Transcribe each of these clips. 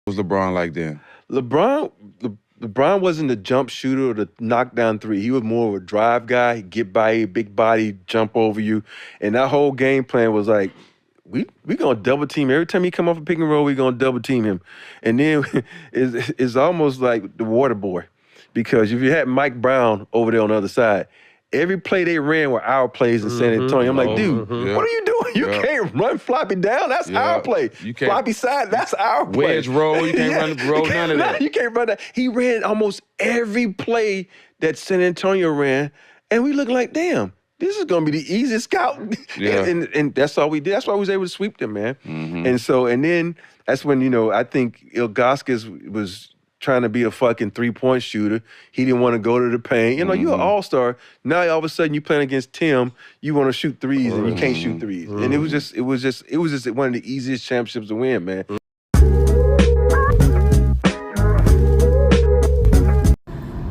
Was LeBron like then? LeBron wasn't the jump shooter or the knockdown three. He was more of a drive guy. He'd get by you, big body, jump over you. And that whole game plan was like, we gonna double team every time he come off a pick and roll. We gonna double team him, and then it's almost like the water boy, because if you had Mike Brown over there on the other side, every play they ran were our plays in San Antonio. I'm like, dude, what are you doing? You can't run floppy down. That's our play. You can't floppy side. That's our play. Wedge roll. You can't run the roll. None of that. You can't run that. He ran almost every play that San Antonio ran, and we look like, damn. This is gonna be the easiest scout, and that's all we did. That's why we was able to sweep them, man. And then that's when I think Ilgauskas was trying to be a fucking 3-point shooter. He didn't want to go to the paint. You're an all-star. Now all of a sudden you playing against Tim. You want to shoot threes and you can't shoot threes. And it was just one of the easiest championships to win, man.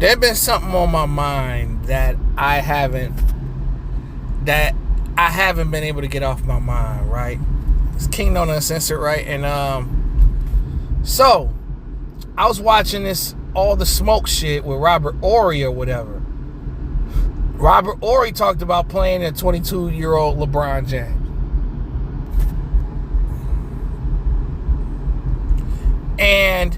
There's been something on my mind that I haven't been able to get off my mind, right? It's King on Uncensored, right? And so I was watching this All the Smoke shit with Robert Horry or whatever. Robert Horry talked about playing a 22-year-old LeBron James. And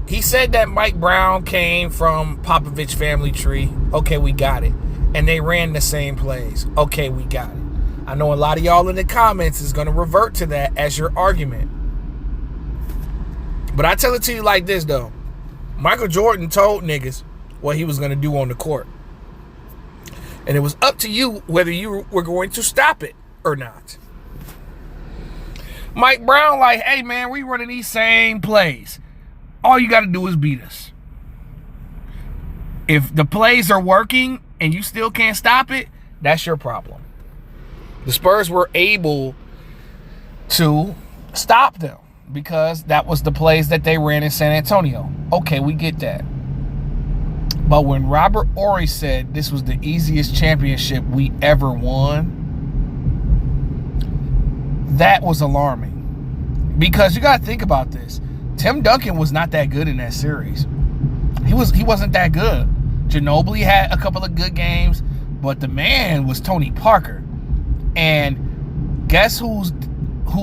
he said that Mike Brown came from Popovich family tree. Okay, we got it. And they ran the same plays. Okay, we got it. I know a lot of y'all in the comments is going to revert to that as your argument. But I tell it to you like this, though. Michael Jordan told niggas what he was going to do on the court. And it was up to you whether you were going to stop it or not. Mike Brown like, hey, man, we running these same plays. All you got to do is beat us. If the plays are working and you still can't stop it, that's your problem. The Spurs were able to stop them because that was the plays that they ran in San Antonio. Okay, we get that. But when Robert Horry said this was the easiest championship we ever won, that was alarming. Because you got to think about this. Tim Duncan was not that good in that series. He wasn't that good. Ginobili had a couple of good games, but the man was Tony Parker. And guess who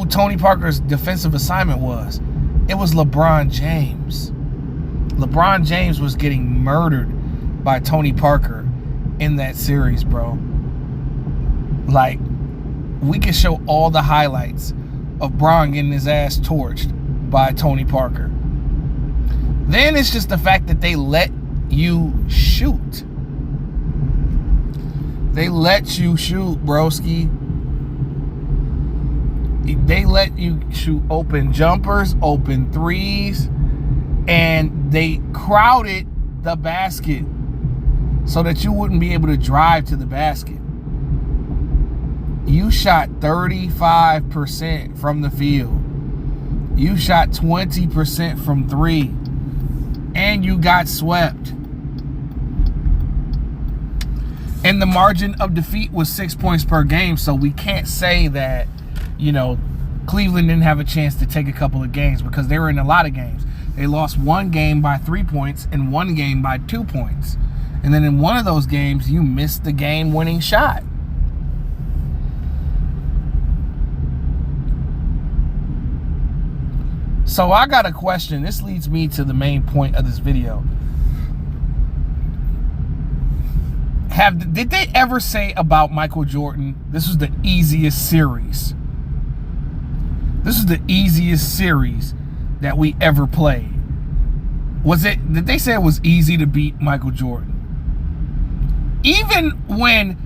Tony Parker's defensive assignment was? It was LeBron James. LeBron James was getting murdered by Tony Parker in that series, bro. Like, we can show all the highlights of Bron getting his ass torched by Tony Parker. Then it's just the fact that they let you shoot. They let you shoot, broski. They let you shoot open jumpers, open threes, and they crowded the basket so that you wouldn't be able to drive to the basket. You shot 35% from the field. You shot 20% from three. And you got swept. And the margin of defeat was 6 points per game, so we can't say that, Cleveland didn't have a chance to take a couple of games because they were in a lot of games. They lost one game by 3 points and one game by 2 points. And then in one of those games, you missed the game-winning shot. So I got a question. This leads me to the main point of this video. Did they ever say about Michael Jordan, this was the easiest series? This is the easiest series that we ever played. Did they say it was easy to beat Michael Jordan? Even when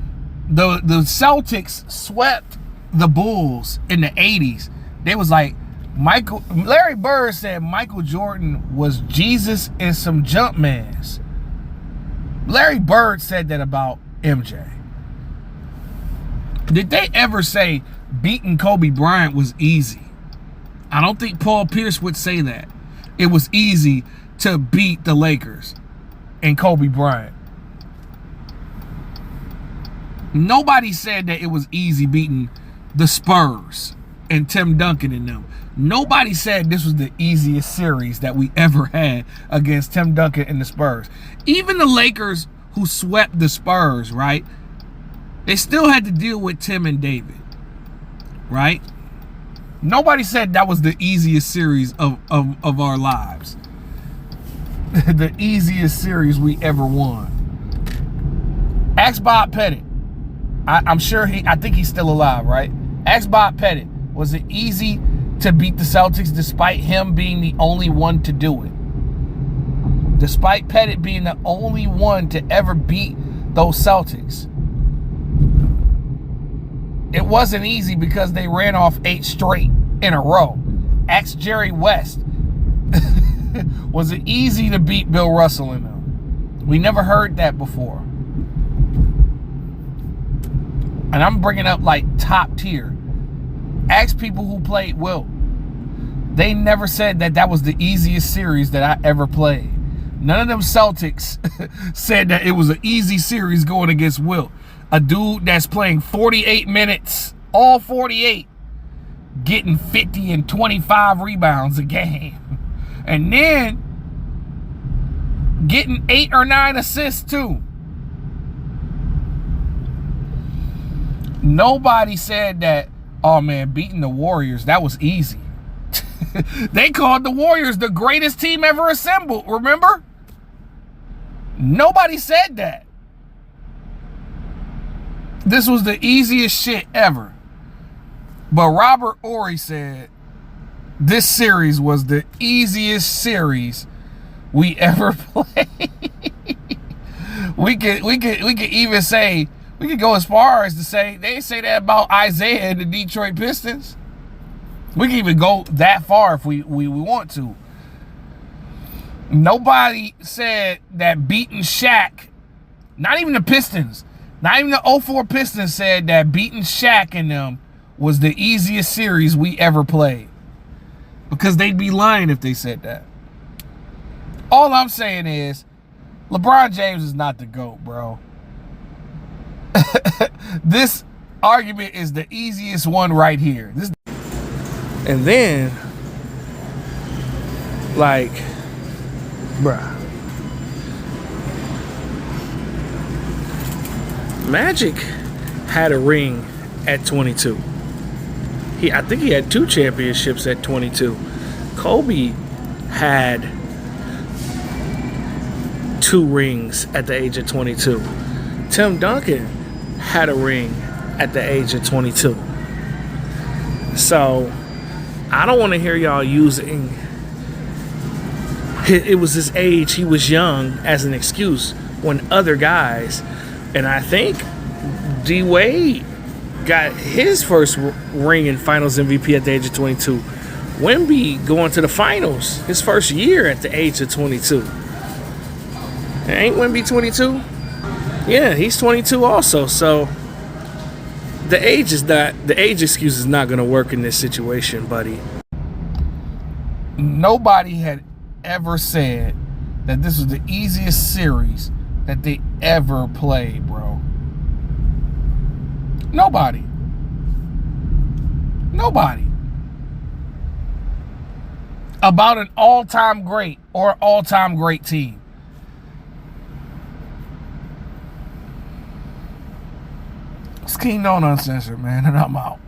the Celtics swept the Bulls in the 80s, they was like, Larry Bird said Michael Jordan was Jesus and some jump mans. Larry Bird said that about MJ. Did they ever say beating Kobe Bryant was easy? I don't think Paul Pierce would say that. It was easy to beat the Lakers and Kobe Bryant. Nobody said that it was easy beating the Spurs and Tim Duncan and them. Nobody said this was the easiest series that we ever had against Tim Duncan and the Spurs. Even the Lakers, who swept the Spurs, right? They still had to deal with Tim and David, right? Nobody said that was the easiest series of our lives. The easiest series we ever won. Ask Bob Pettit. I'm sure I think he's still alive, right? Ask Bob Pettit. Was it easy to beat the Celtics despite him being the only one to do it? Despite Pettit being the only one to ever beat those Celtics. It wasn't easy because they ran off 8 straight in a row. Ask Jerry West. Was it easy to beat Bill Russell in them? We never heard that before. And I'm bringing up like top tier. Ask people who played Wilt. They never said that was the easiest series that I ever played. None of them Celtics said that it was an easy series going against Wilt. A dude that's playing 48 minutes, all 48, getting 50 and 25 rebounds a game. And then getting 8 or 9 assists too. Nobody said that, oh man, beating the Warriors, that was easy. They called the Warriors the greatest team ever assembled, remember? Nobody said that. This was the easiest shit ever. But Robert Horry said this series was the easiest series we ever played. We could even say, we could go as far as to say, they say that about Isaiah and the Detroit Pistons. We can even go that far if we want to. Nobody said that beating Shaq, not even the Pistons, not even the 04 Pistons said that beating Shaq and them was the easiest series we ever played. Because they'd be lying if they said that. All I'm saying is, LeBron James is not the GOAT, bro. This argument is the easiest one right here. And then, like, bruh, Magic had a ring at 22. I think he had 2 championships at 22. Kobe had 2 rings at the age of 22. Tim Duncan had a ring at the age of 22. So, I don't want to hear y'all using it was his age, he was young, as an excuse when other guys, and I think D Wade got his first ring in Finals MVP at the age of 22. Wemby going to the finals his first year at the age of 22. Ain't Wemby 22? Yeah, he's 22 also. So the age excuse is not going to work in this situation, buddy. Nobody had ever said that this was the easiest series that they ever played, bro. Nobody. About an all-time great or all-time great team. It's King No Uncensored, man, and I'm out.